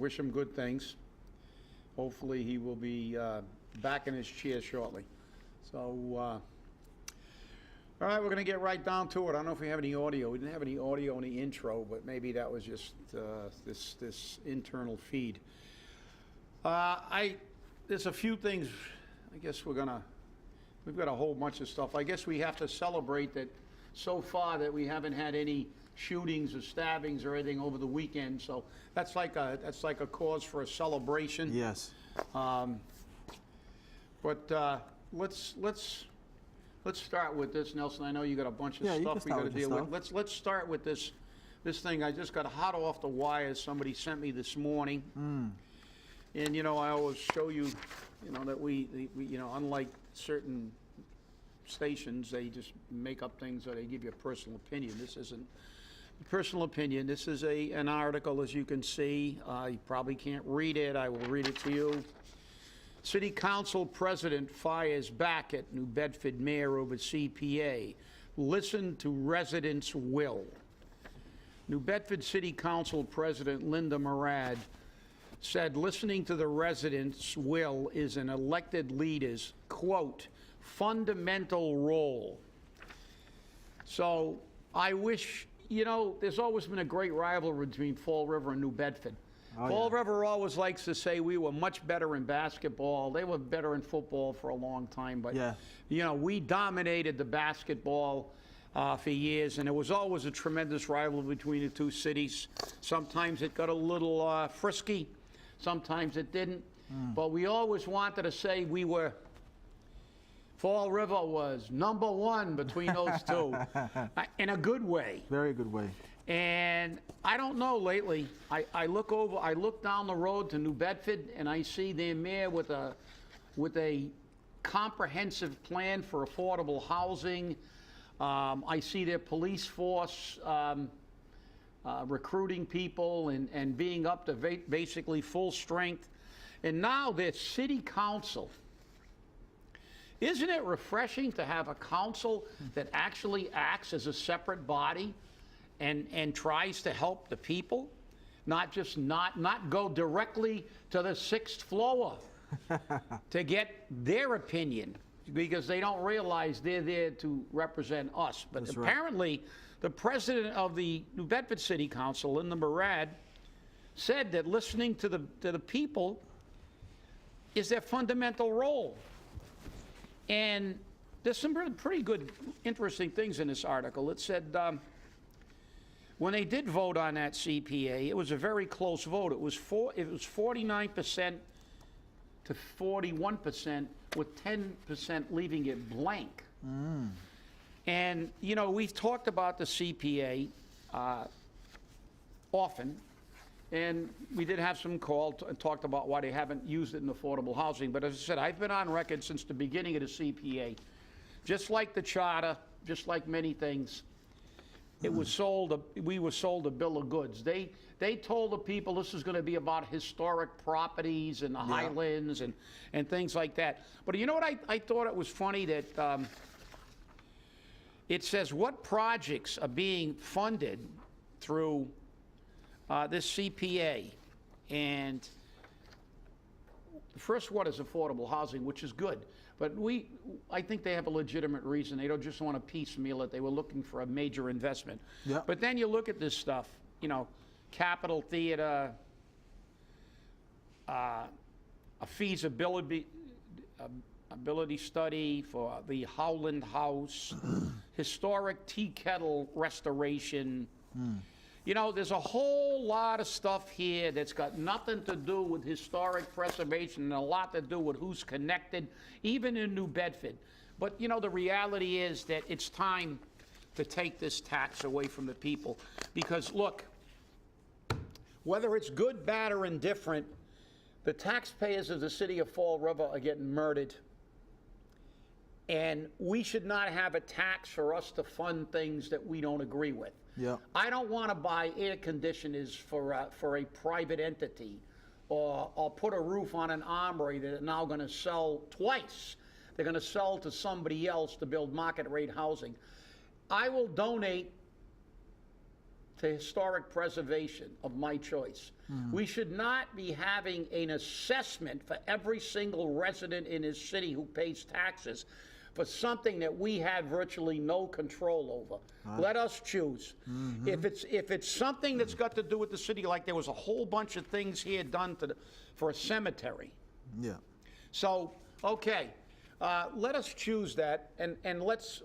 wish him good things. Hopefully he will be back in his chair shortly. So, all right, we're going to get right down to it. I don't know if we have any audio. We didn't have any audio in the intro, but maybe that was just this internal feed. There's a few things. I guess we've got a whole bunch of stuff. I guess we have to celebrate that so far that we haven't had any shootings or stabbings or anything over the weekend. So that's like a cause for a celebration. Yes. But let's start with this, Nelson. I know you got a bunch of stuff we got to deal with. Let's start with this thing. I just got hot off the wire. Somebody sent me this morning. And you know, I always show you, you know, that we you know, unlike certain stations, they just make up things or they give you a personal opinion. This isn't a personal opinion. This is an article, as you can see. You probably can't read it. I will read it to you. City Council President fires back at New Bedford Mayor over CPA. Listen to residents' will. New Bedford City Council President Linda Murad said listening to the residents' will is an elected leader's, quote, fundamental role. So I wish, you know, there's always been a great rivalry between Fall River and New Bedford. Fall River always likes to say we were much better in basketball. They were better in football for a long time, but you know, we dominated the basketball for years, and there was always a tremendous rivalry between the two cities. Sometimes it got a little frisky, sometimes it didn't, but we always wanted to say we were, Fall River was #1 between those two, in a good way. Very good way. And I don't know lately, I look down the road to New Bedford and I see their mayor with a comprehensive plan for affordable housing. I see their police force recruiting people and being up to basically full strength. And now their city council. Isn't it refreshing to have a council that actually acts as a separate body and tries to help the people, not just not go directly to the 6th floor to get their opinion, because they don't realize they're there to represent us. But That's apparently, right. The president of the New Bedford City Council, Linda Murad, said that listening to the people is their fundamental role. And there's some pretty good, interesting things in this article. It said when they did vote on that CPA, it was a very close vote. It was 49% to 41%, with 10% leaving it blank. And you know, we've talked about the CPA often, and we did have some call and talked about why they haven't used it in affordable housing. But as I said, I've been on record since the beginning of the CPA. Just like the charter, just like many things, it was sold. We were sold a bill of goods. They told the people this is going to be about historic properties in the Highlands and things like that. But you know what? I thought it was funny that it says what projects are being funded through this CPA, and the first one is affordable housing, which is good. But I think they have a legitimate reason. They don't just want to piecemeal it. They were looking for a major investment. Yep. But then you look at this stuff, you know, Capitol Theater, a feasibility ability study for the Howland House, historic tea kettle restoration. You know, there's a whole lot of stuff here that's got nothing to do with historic preservation and a lot to do with who's connected, even in New Bedford. But, you know, the reality is that it's time to take this tax away from the people. Because, look, whether it's good, bad, or indifferent, the taxpayers of the city of Fall River are getting murdered. And we should not have a tax for us to fund things that we don't agree with. Yeah. I don't want to buy air conditioners for a private entity, or put a roof on an armory that are now going to sell twice. They're going to sell to somebody else to build market rate housing. I will donate to historic preservation of my choice. We should not be having an assessment for every single resident in this city who pays taxes for something that we have virtually no control over. Let us choose. If it's something that's got to do with the city, like there was a whole bunch of things here done for a cemetery. Yeah. So, okay, let us choose that, and let's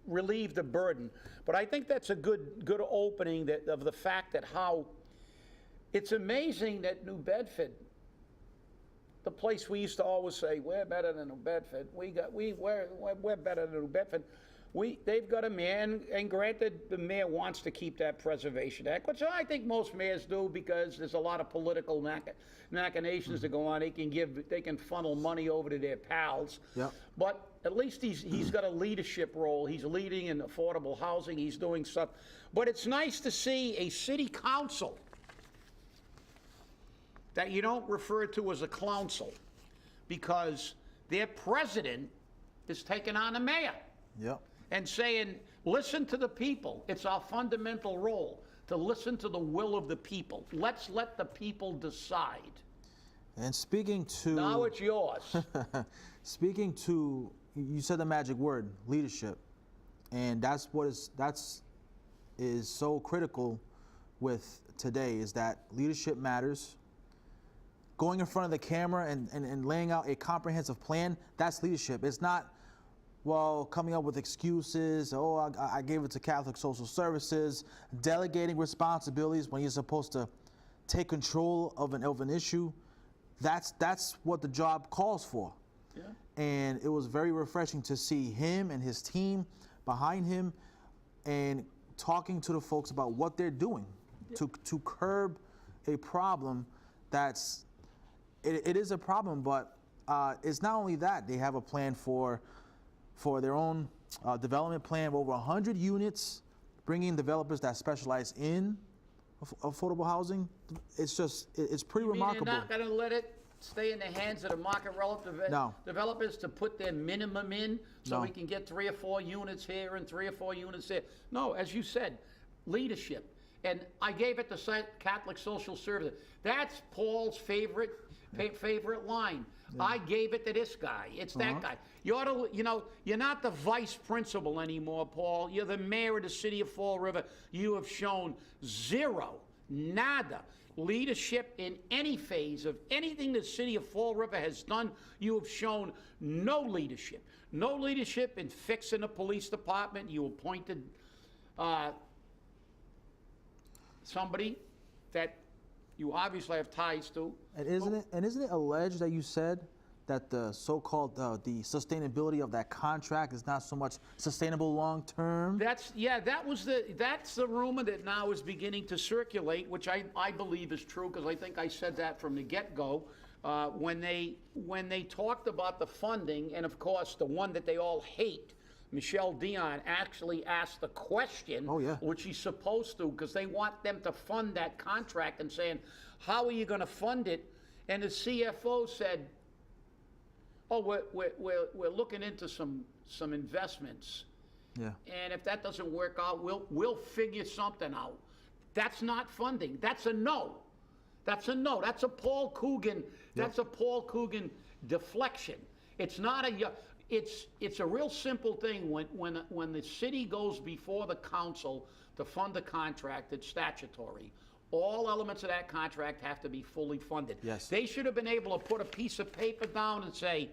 relieve the burden. But I think that's a good opening of the fact that how it's amazing that New Bedford, the place we used to always say we're better than New Bedford, we're better than New Bedford. They've got a mayor, and granted, the mayor wants to keep that Preservation Act, which I think most mayors do because there's a lot of political machinations that go on. They can funnel money over to their pals. Yep. But at least he's got a leadership role. He's leading in affordable housing. He's doing stuff. But it's nice to see a city council that you don't refer to as a council, because their president is taking on the mayor. Yep. And saying, listen to the people. It's our fundamental role to listen to the will of the people. Let's let the people decide. And speaking to... Now it's yours. Speaking to, you said the magic word, leadership. And that's is so critical with today, is that leadership matters. Going in front of the camera and laying out a comprehensive plan, that's leadership. It's not, well, coming up with excuses, oh, I gave it to Catholic Social Services, delegating responsibilities when you're supposed to take control of an issue. That's what the job calls for. Yeah. And it was very refreshing to see him and his team behind him and talking to the folks about what they're doing to curb a problem that's, it is a problem, but it's not only that. They have a plan for their own development plan of over 100 units, bringing developers that specialize in affordable housing. It's just, it's pretty remarkable. They're not going to let it stay in the hands of the market developers to put their minimum in so we can get 3 or 4 units here and 3 or 4 units there. No, as you said, leadership. And I gave it to Catholic Social Services. That's Paul's favorite line. Yeah. I gave it to this guy. It's that guy. You ought to, you're not the vice principal anymore, Paul. You're the mayor of the city of Fall River. You have shown zero, nada, leadership in any phase of anything the city of Fall River has done. You have shown no leadership. No leadership in fixing the police department. You appointed somebody that you obviously have ties to. And isn't it alleged that you said that the so-called the sustainability of that contract is not so much sustainable long term? That's the rumor that now is beginning to circulate, which I believe is true, because I think I said that from the get-go when they talked about the funding, and of course the one that they all hate, Michelle Dion, actually asked the question, which she's supposed to, because they want them to fund that contract, and saying, how are you going to fund it? And the CFO said, oh, we're looking into some investments. Yeah. And if that doesn't work out, we'll figure something out. That's not funding. That's a no. That's a no. That's a Paul Coogan. That's a Paul Coogan deflection. It's not a. It's a real simple thing when the city goes before the council to fund a contract that's statutory. All elements of that contract have to be fully funded. Yes. They should have been able to put a piece of paper down and say,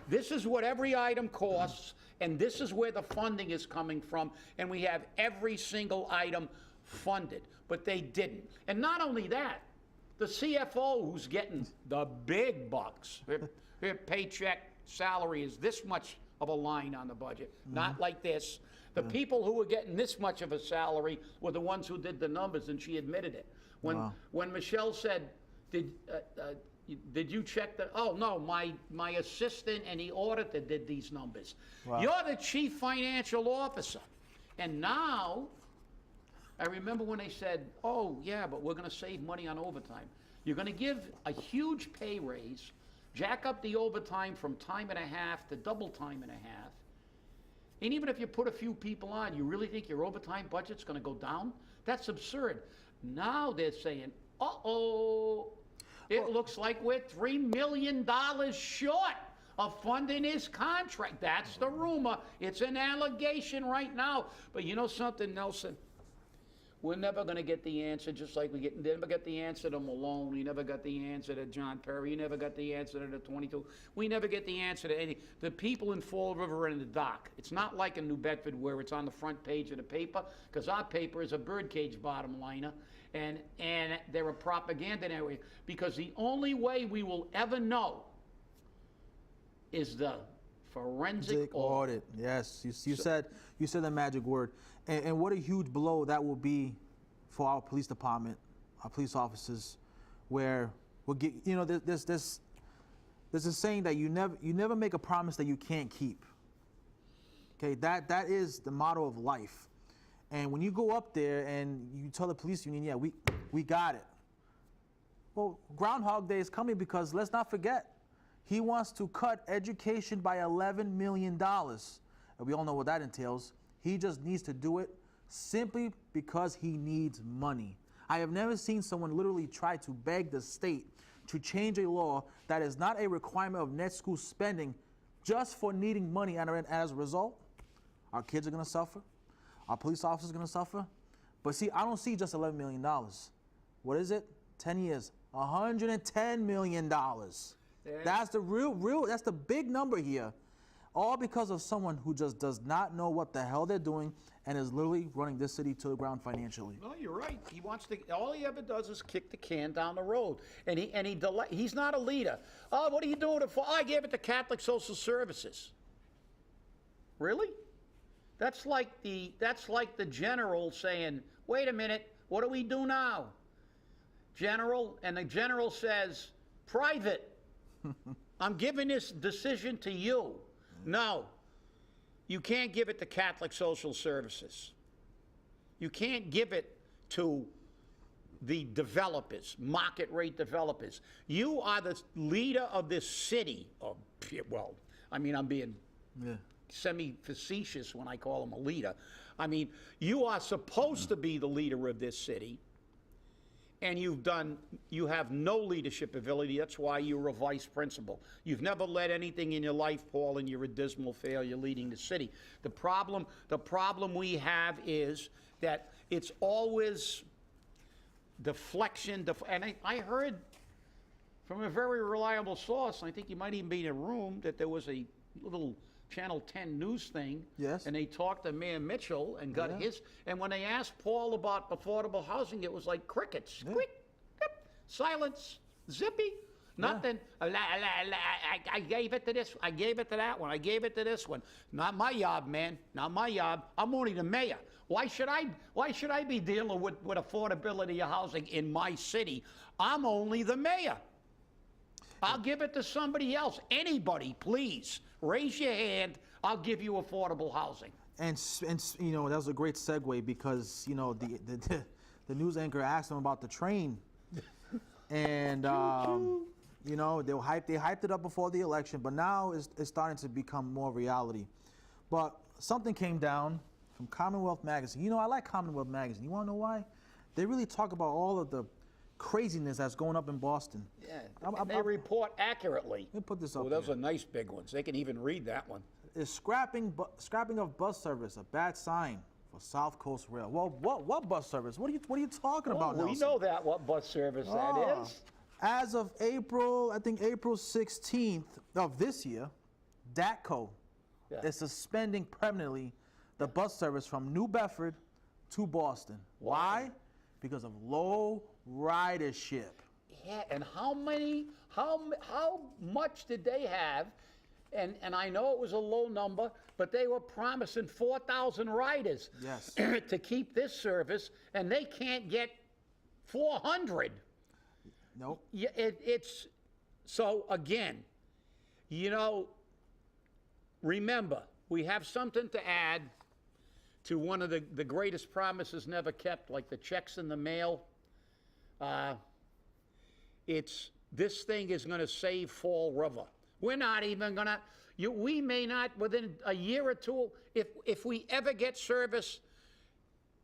this is what every item costs, and this is where the funding is coming from, and we have every single item funded. But they didn't. And not only that, the CFO, who's getting the big bucks, her paycheck salary is this much of a line on the budget, not like this. The people who were getting this much of a salary were the ones who did the numbers, and she admitted it. When Michelle said, did you check the, oh no, my assistant and the auditor did these numbers. Wow. You're the chief financial officer. And now, I remember when they said, oh yeah, but we're going to save money on overtime. You're going to give a huge pay raise, jack up the overtime from time and a half to double time and a half, And even if you put a few people on, you really think your overtime budget's going to go down? That's absurd. Now they're saying, uh-oh, it looks like we're $3 million short of funding his contract. That's the rumor. It's an allegation right now. But you know something, Nelson? We're never going to get the answer, just like never got the answer to Malone. We never got the answer to John Perry. We never got the answer to the 22. We never get the answer to any. The people in Fall River are in the dock. It's not like in New Bedford where it's on the front page of the paper, because our paper is a birdcage bottom liner, and they're a propaganda network. Because the only way we will ever know is the forensic audit. Yes, you said the magic word. And what a huge blow that will be for our police department, our police officers, where we'll get, you know, there's a saying that you never make a promise that you can't keep. Okay, that is the motto of life. And when you go up there and you tell the police union, yeah, we got it. Well, Groundhog Day is coming, because let's not forget, he wants to cut education by $11 million. And we all know what that entails. He just needs to do it simply because he needs money. I have never seen someone literally try to beg the state to change a law that is not a requirement of net school spending just for needing money. And as a result, our kids are going to suffer. Our police officers are going to suffer. But see, I don't see just $11 million. What is it? 10 years. $110 million. That's the that's the big number here. All because of someone who just does not know what the hell they're doing and is literally running this city to the ground financially. No, you're right. He wants to. All he ever does is kick the can down the road, and he's not a leader. Oh, what are you doing it for? Oh, I gave it to Catholic Social Services. Really? That's like the general saying, "Wait a minute, what do we do now, General?" And the general says, "Private. I'm giving this decision to you." No, you can't give it to Catholic Social Services. You can't give it to the developers, market rate developers. You are the leader of this city. Well, I mean, I'm being semi-facetious when I call him a leader. I mean, you are supposed to be the leader of this city, and you have no leadership ability. That's why you're a vice principal. You've never led anything in your life, Paul, and you're a dismal failure leading the city. The problem we have is that it's always deflection. And I heard from a very reliable source, and I think you might even be in a room, that there was a little Channel 10 news thing. Yes. And they talked to Mayor Mitchell and got his. And when they asked Paul about affordable housing, it was like crickets. Quick, silence, zippy, nothing. I gave it to this. I gave it to that one. I gave it to this one. Not my job, man. Not my job. I'm only the mayor. Why should I be dealing with affordability of housing in my city? I'm only the mayor. I'll give it to somebody else. Anybody, please, raise your hand. I'll give you affordable housing. And you know, that was a great segue, because, you know, the news anchor asked him about the train. And, you know, they hyped it up before the election, but now it's starting to become more reality. But something came down from Commonwealth Magazine. You know, I like Commonwealth Magazine. You want to know why? They really talk about all of the craziness that's going up in Boston. Yeah, they report accurately. Let me put this up. Oh, those are nice big ones. They can even read that one. Is scrapping of bus service a bad sign for South Coast Rail? Well, what bus service? What are you talking about, Nelson? We know that, what bus service that is. As of April 16th of this year, DATCO is suspending permanently the bus service from New Bedford to Boston. Why? Because of low ridership. Yeah, and how much did they have? And I know it was a low number, but they were promising 4,000 riders to keep this service, and they can't get 400. Nope. Yeah, it's so again, you know, remember, we have something to add to one of the greatest promises never kept, like the checks in the mail. This thing is going to save Fall River. We're not even gonna, we may not, within a year or two, if we ever get service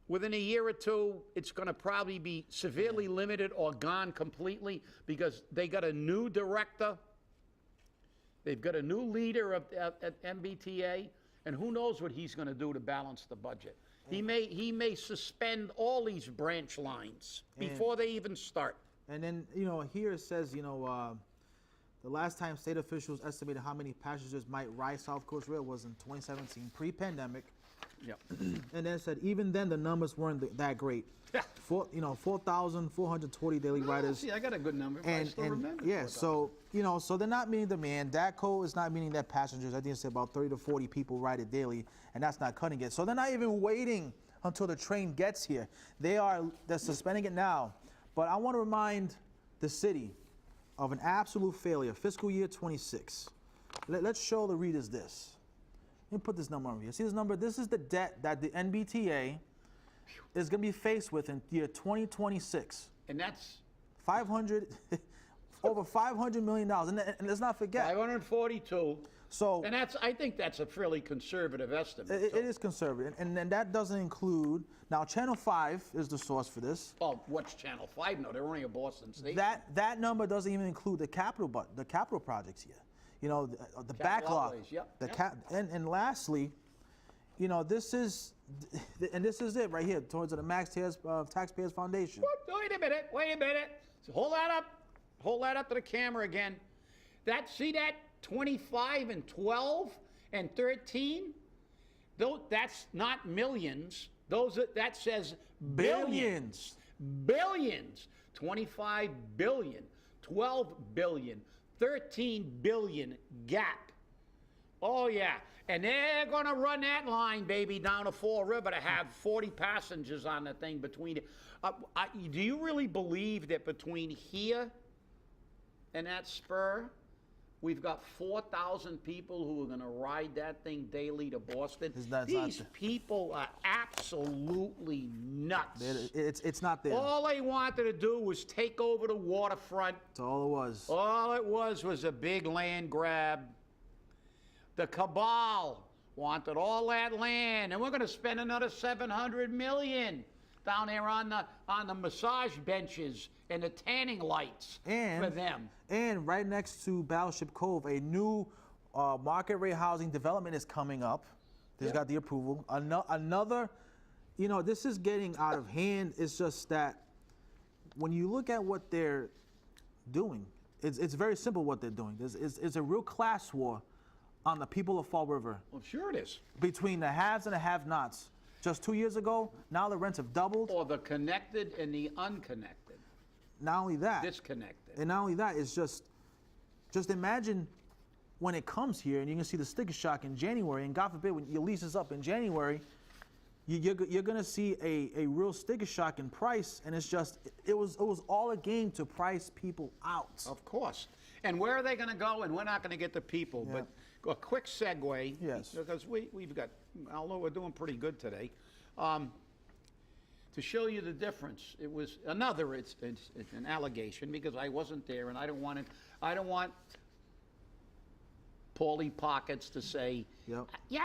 within a year or two, it's gonna probably be severely limited or gone completely because they got a new director. They've got a new leader at MBTA, and who knows what he's gonna do to balance the budget. He may suspend all these branch lines before they even start. And then, here it says, the last time state officials estimated how many passengers might ride South Coast Rail was in 2017, pre-pandemic. Yep. And then it said even then the numbers weren't that great. 4,420 daily riders. See, I got a good number, but I still remember. Yeah, so so they're not meeting demand. DATCO is not meaning that passengers. I think it's about 30 to 40 people ride it daily, and that's not cutting it. So they're not even waiting until the train gets here. They're suspending it now. But I want to remind the city of an absolute failure, fiscal year 26. Let's show the readers this. Let me put this number over here. See this number? This is the debt that the NBTA is going to be faced with in year 2026. And that's over $500 million. And let's not forget. 542. So, and I think that's a fairly conservative estimate. It is conservative. And then that doesn't include, now Channel 5 is the source for this. Oh, what's Channel 5? No, they're only a Boston station. That number doesn't even include the capital projects here. The backlog. Outlays, yep. And lastly, this is it right here, towards the Max Taxpayers Foundation. Wait a minute. So hold that up to the camera again. See that 25 and 12 and 13? That's not millions. That says billions. Billions. 25 billion, 12 billion, 13 billion gap. Oh yeah, and they're gonna run that line, baby, down to Fall River to have 40 passengers on the thing between it. Do you really believe that between here and that spur, we've got 4,000 people who are going to ride that thing daily to Boston? These people are absolutely nuts. It's not there. All they wanted to do was take over the waterfront. That's all it was. All it was a big land grab. The cabal wanted all that land, and we're going to spend another $700 million down there on the massage benches and the tanning lights for them. And right next to Battleship Cove, a new market rate housing development is coming up. This got the approval. Another, this is getting out of hand. It's just that when you look at what they're doing, it's very simple what they're doing. It's a real class war on the people of Fall River. Well, sure it is. Between the haves and the have-nots. Just 2 years ago, now the rents have doubled. Or the connected and the unconnected. Not only that. Disconnected. And not only that, it's just imagine when it comes here and you can see the sticker shock in January, and God forbid when your lease is up in January, you're going to see a real sticker shock in price, and it's just, it was all a game to price people out. Of course. And where are they going to go? And we're not going to get the people. Yeah. But a quick segue. Yes. Because we've got, although we're doing pretty good today, to show you the difference. It was another, it's an allegation because I wasn't there, and I don't want Paulie Pockets to say, Yep. yeah,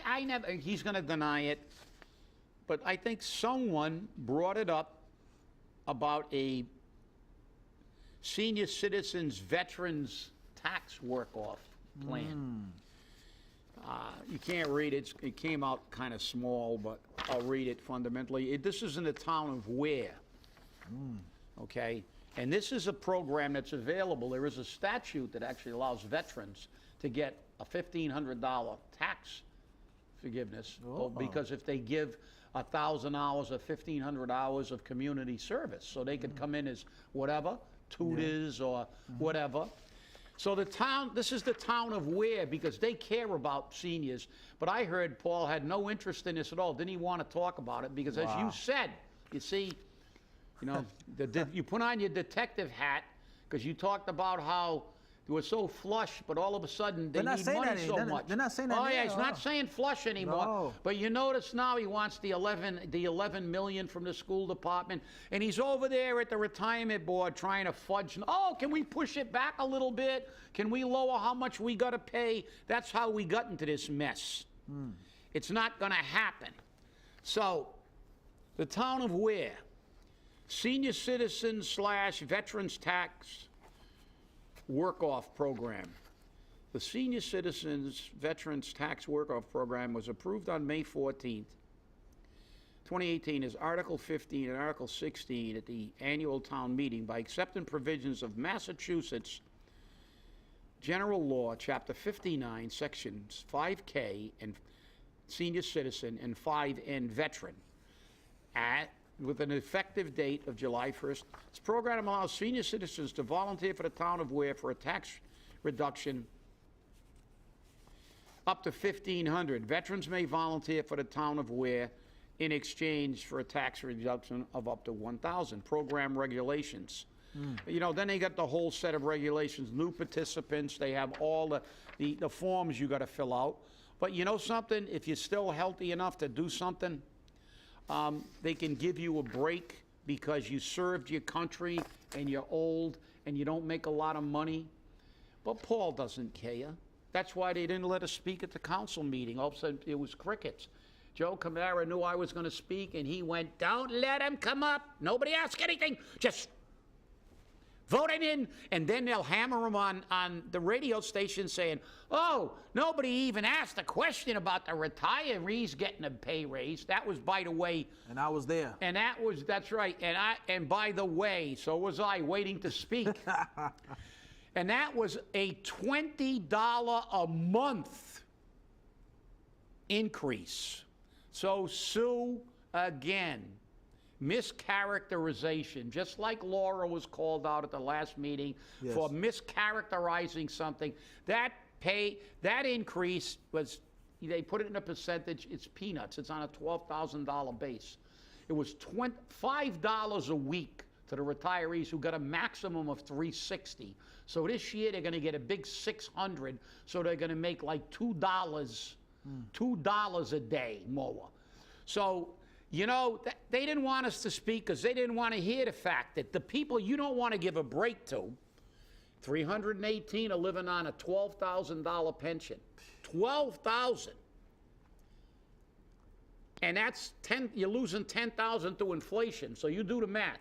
I never, he's going to deny it. But I think someone brought it up about a senior citizens veterans tax work-off plan. You can't read it. It came out kind of small, but I'll read it fundamentally. This is in the town of Ware, okay? And this is a program that's available. There is a statute that actually allows veterans to get a $1,500 tax forgiveness because if they give 1,000 hours or 1,500 hours of community service, so they could come in as whatever, tutors or whatever. So the town, this is the town of Ware because they care about seniors. But I heard Paul had no interest in this at all. Didn't he want to talk about it? Because as you said, you see, you put on your detective hat because you talked about how were so flush, but all of a sudden they need money so much. They're not saying that. Oh yeah, he's not saying flush anymore. No. But you notice now he wants the 11 million from the school department, and he's over there at the retirement board trying to fudge. Oh, can we push it back a little bit? Can we lower how much we got to pay? That's how we got into this mess. It's not going to happen. So, the town of Ware, senior citizens / veterans tax work-off program. The Senior Citizens Veterans Tax Work-Off Program was approved on May 14th, 2018 as Article 15 and Article 16 at the annual town meeting by accepting provisions of Massachusetts General Law, Chapter 59, Sections 5K and Senior Citizen and 5N Veteran with an effective date of July 1st. This program allows senior citizens to volunteer for the town of Ware for a tax reduction up to $1,500. Veterans may volunteer for the town of Ware in exchange for a tax reduction of up to $1,000. Program regulations. You know, then they got the whole set of regulations, new participants, they have all the forms you got to fill out. But you know something? If you're still healthy enough to do something, they can give you a break because you served your country and you're old and you don't make a lot of money. But Paul doesn't care. That's why they didn't let us speak at the council meeting. All of a sudden, it was crickets. Joe Camara knew I was going to speak, and he went, "Don't let him come up. Nobody ask anything. Just vote him in." And then they'll hammer him on the radio station saying, "Oh, nobody even asked a question about the retirees getting a pay raise." That was, by the way. And I was there. And that's right. And by the way, so was I, waiting to speak. And that was a $20 a month increase. So sue again. Mischaracterization, just like Laura was called out at the last meeting for mischaracterizing something. That increase was, they put it in a percentage, it's peanuts. It's on a $12,000 base. It was $5 a week to the retirees who got a maximum of $360. So this year they're going to get a big $600. So they're going to make like $2 a day more. So, you know, they didn't want us to speak because they didn't want to hear the fact that the people you don't want to give a break to, 318 are living on a $12,000 pension. $12,000. And that's you're losing $10,000 to inflation. So you do the math.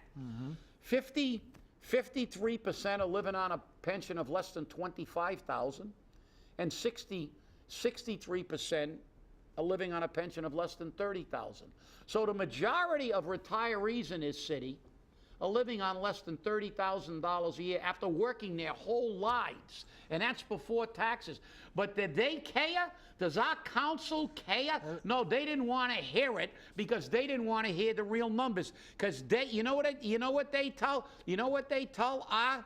53% are living on a pension of less than $25,000, and 63% are living on a pension of less than $30,000. So the majority of retirees in this city are living on less than $30,000 a year after working their whole lives, and that's before taxes. But did they care? Does our council care? No, they didn't want to hear it because they didn't want to hear the real numbers. Because you know what they tell our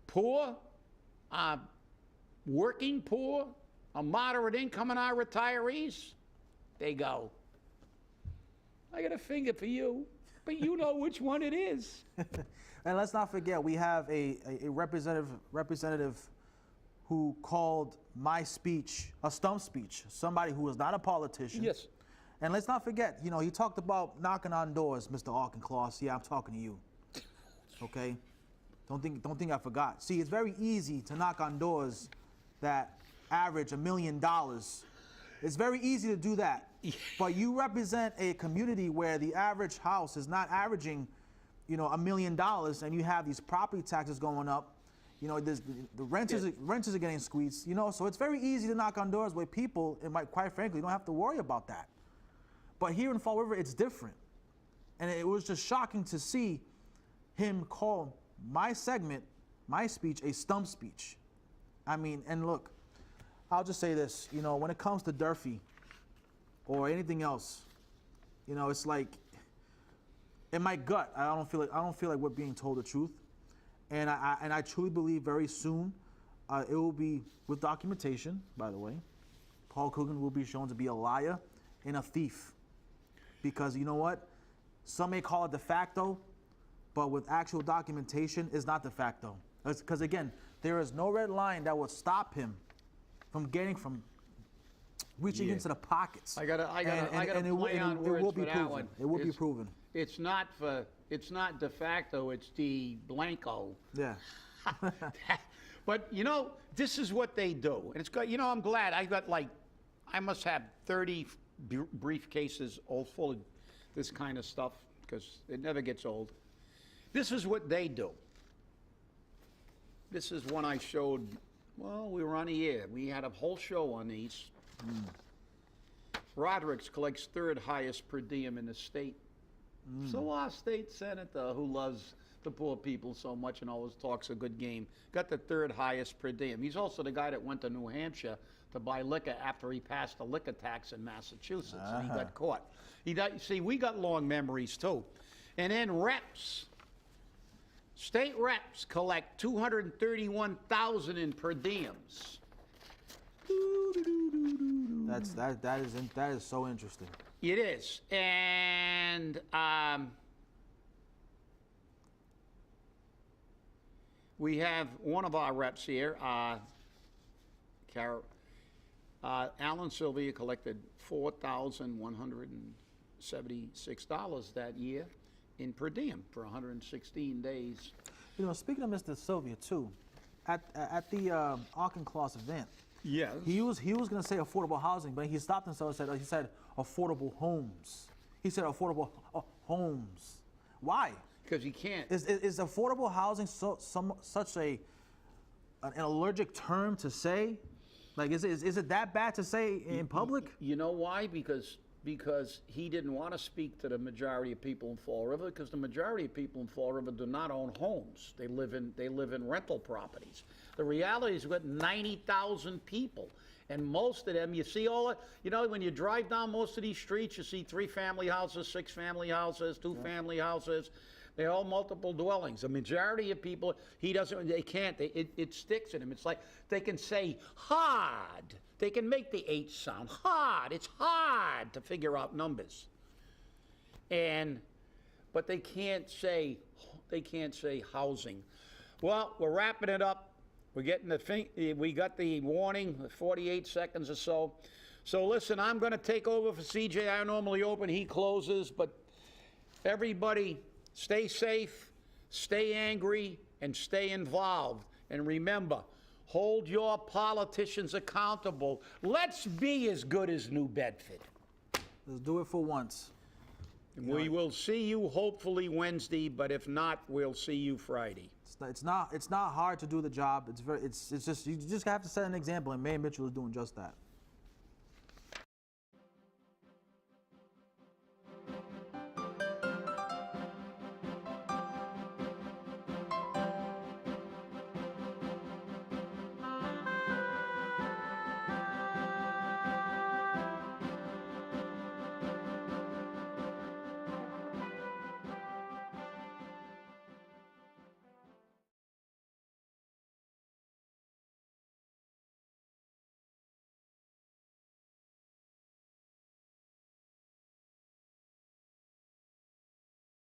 poor, working poor, a moderate income, and our retirees? They go, "I got a finger for you, but you know which one it is." And let's not forget, we have a representative who called my speech a stump speech, somebody who was not a politician. Yes. And let's not forget, you know, he talked about knocking on doors, Mr. Auchincloss. Yeah, I'm talking to you. Okay? Don't think I forgot. See, it's very easy to knock on doors that average $1 million. It's very easy to do that. But you represent a community where the average house is not averaging, you know, $1 million, and you have these property taxes going up. You know, the renters are getting squeezed. You know, so it's very easy to knock on doors where people, quite frankly, don't have to worry about that. But here in Fall River, it's different, and it was just shocking to see him call my segment, my speech, a stump speech. I mean, and look, I'll just say this. You know, when it comes to Durfee or anything else, you know, it's like in my gut, I don't feel like we're being told the truth, and I truly believe very soon it will be with documentation. By the way, Paul Coogan will be shown to be a liar and a thief, because you know what? Some may call it de facto, but with actual documentation, it's not de facto. Because again, there is no red line that would stop him from reaching into the pockets. I gotta play on words for that one. It will be proven. It's not de facto, it's de blanco. Yeah. But you know, this is what they do, and it's got. You know, I'm glad I must have 30 briefcases all full of this kind of stuff because it never gets old. This is what they do. This is one I showed. Well, we were on the air. We had a whole show on these. Roderick's collects third highest per diem in the state. So our state senator, who loves the poor people so much and always talks a good game, got the third highest per diem. He's also the guy that went to New Hampshire to buy liquor after he passed a liquor tax in Massachusetts, and he got caught. See, we got long memories too. And then reps, state reps collect $231,000 in per diems. That is so interesting. It is, and we have one of our reps here, Alan Sylvia collected $4,176 that year in per diem for 116 days. You know, speaking of Mr. Sylvia too, at the Auchincloss event, yes, he was going to say affordable housing, but he stopped himself and he said affordable homes. He said affordable homes. Why? Because he can't. Is affordable housing such an allergic term to say? Like, is it that bad to say in public? You know why? Because he didn't want to speak to the majority of people in Fall River, because the majority of people in Fall River do not own homes. They live in rental properties. The reality is we've got 90,000 people, and most of them, you see when you drive down most of these streets, you see 3-family houses, 6-family houses, 2-family houses. They're all multiple dwellings. The majority of people, it sticks in him. It's like they can say hard. They can make the H sound, hard. It's hard to figure out numbers. But they can't say housing. Well, we're wrapping it up. We're getting we got the warning, 48 seconds or so. So listen, I'm going to take over for CJ. I normally open, he closes, but everybody, stay safe, stay angry, and stay involved. And remember, hold your politicians accountable. Let's be as good as New Bedford. Let's do it for once. We will see you hopefully Wednesday, but if not, we'll see you Friday. It's not hard to do the job. It's just you just have to set an example, and Mayor Mitchell is doing just that.